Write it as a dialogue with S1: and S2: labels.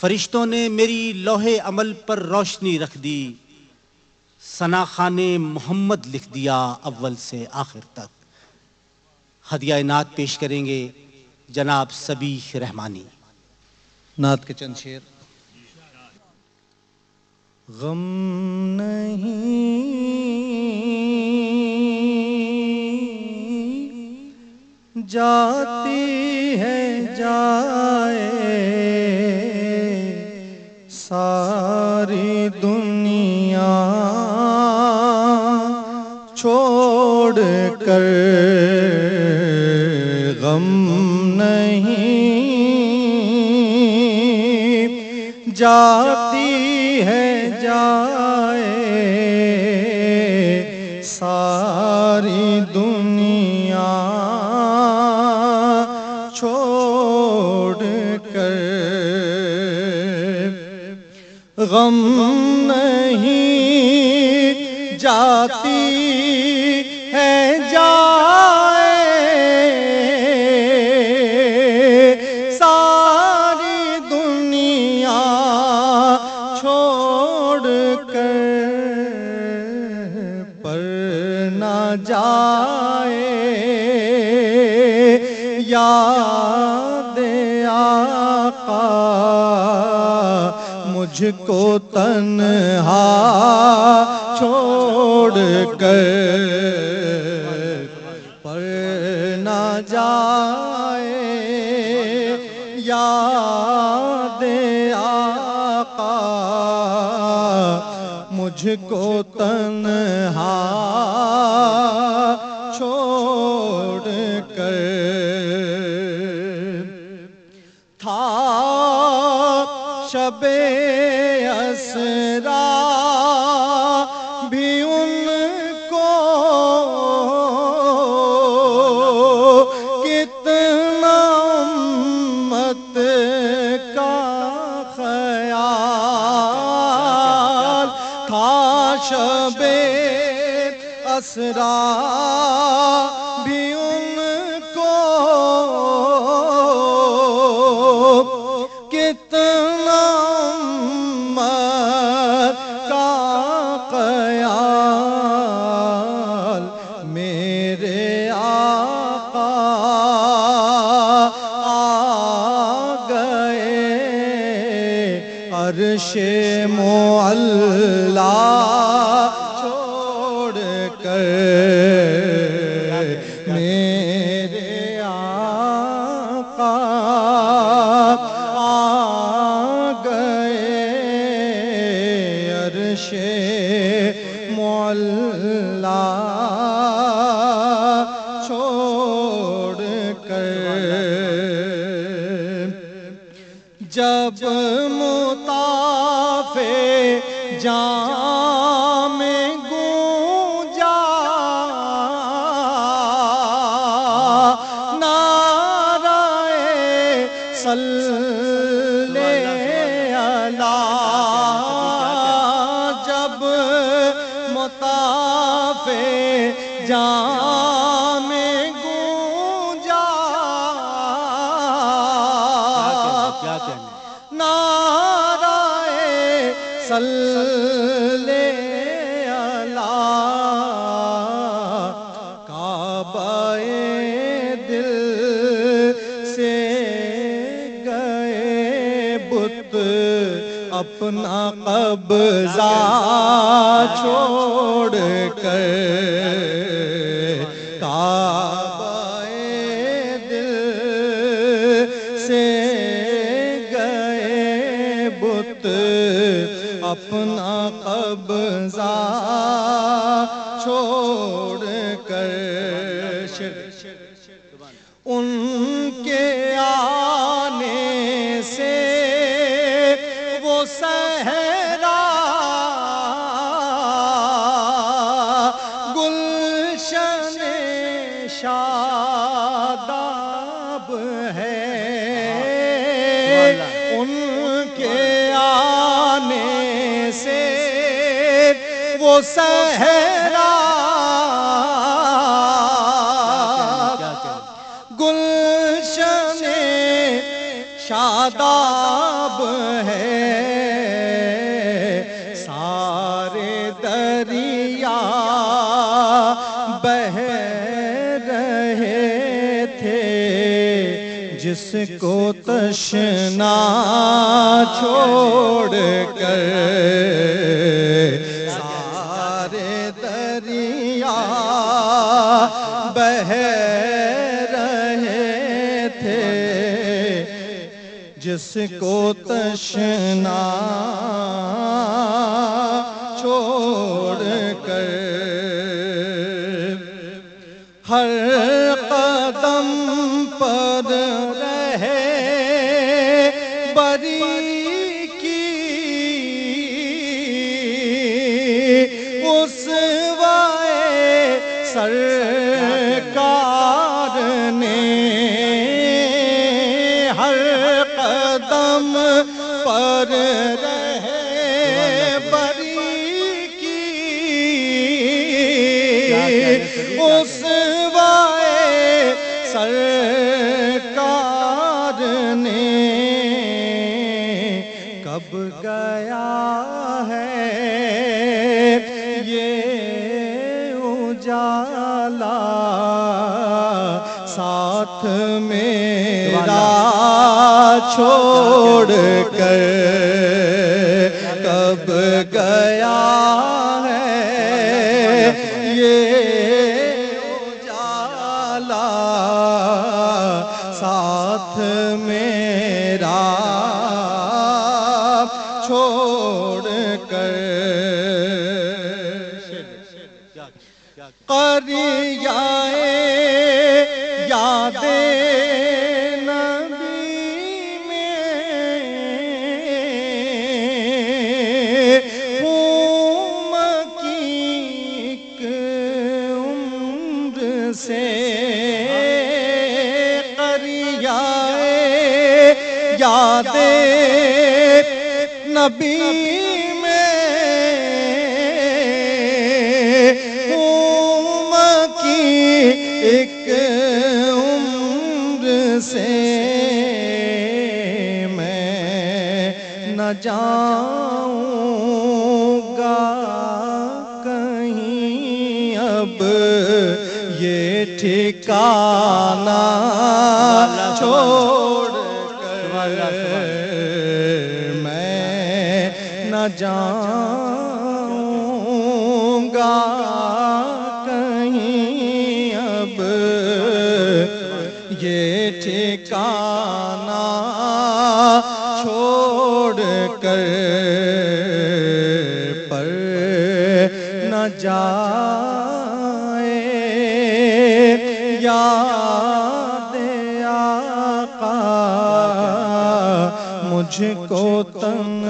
S1: فرشتوں نے میری لوح عمل پر روشنی رکھ دی، ثنا خان محمد لکھ دیا اول سے آخر تک۔ ہدیہ نعت پیش کریں گے جناب صبیح رحمانی۔
S2: نعت کے چند شعر۔ غم نہیں جاتی ہے جائے ساری دنیا چھوڑ کر، غم نہیں جاتی ہے جائے ساری دنیا چھوڑ کر، غم نہیں جاتی ہے جائے ساری دنیا چھوڑ کر، پر نہ جائے یاد آقا مجھ کو تنہا چھوڑ کر، پر نہ جائے یاد آقا مجھ کو تنہا چھوڑ کر۔ تھا شب اسرا بھی ان کو کتنا امت کا خیال تھا، شب اسرا بھی ان کو کتنا امت کا خیال، میرے آقا آ گئے عرش معلا چھوڑ کر، میرے آقا آ گئے عرش معلا چھوڑ کر، جب مطاف جام میں گونجا نعرہ صلی اللہ، جب مطاف جام میں گونجا نعرہ صلی اللہ، کعبہ دل سے گئے بت اپنا قبضہ چھوڑ کر، کعبہ دل سے گئے بت اپنا قبضہ چھوڑ کر، ان کے آنے سے وہ صحرا گلشن شاداب ہے، ان کے آنے سے وہ صحرا گلشن شاداب ہے، جس کو تشنا چھوڑ کر سارے دریا بہہ رہے تھے، جس کو تشنا چھوڑ کر ہر قدم پر رہے بری کی اسوائے سرکار نے، ہر قدم پر رہے بری کی اسوائے سرکار نے، کب گیا ہے یہ اجالا ساتھ میرا چھوڑ کر، کب گیا ہے یہ اجالا ساتھ میرا چھوڑ کر، قریائے یاد نبی میں ہوں مکیک عمر سے، قریائے یاد نبی میں ہوں کی ایک عمر سے، میں نہ جاؤں گا کہیں اب یہ ٹھکانہ چھوڑ کر، میں نہ جاؤں گا کہیں اب یہ ٹھکانہ چھوڑ کر، پر نہ جائے یاد آقا مجھ کو تنگ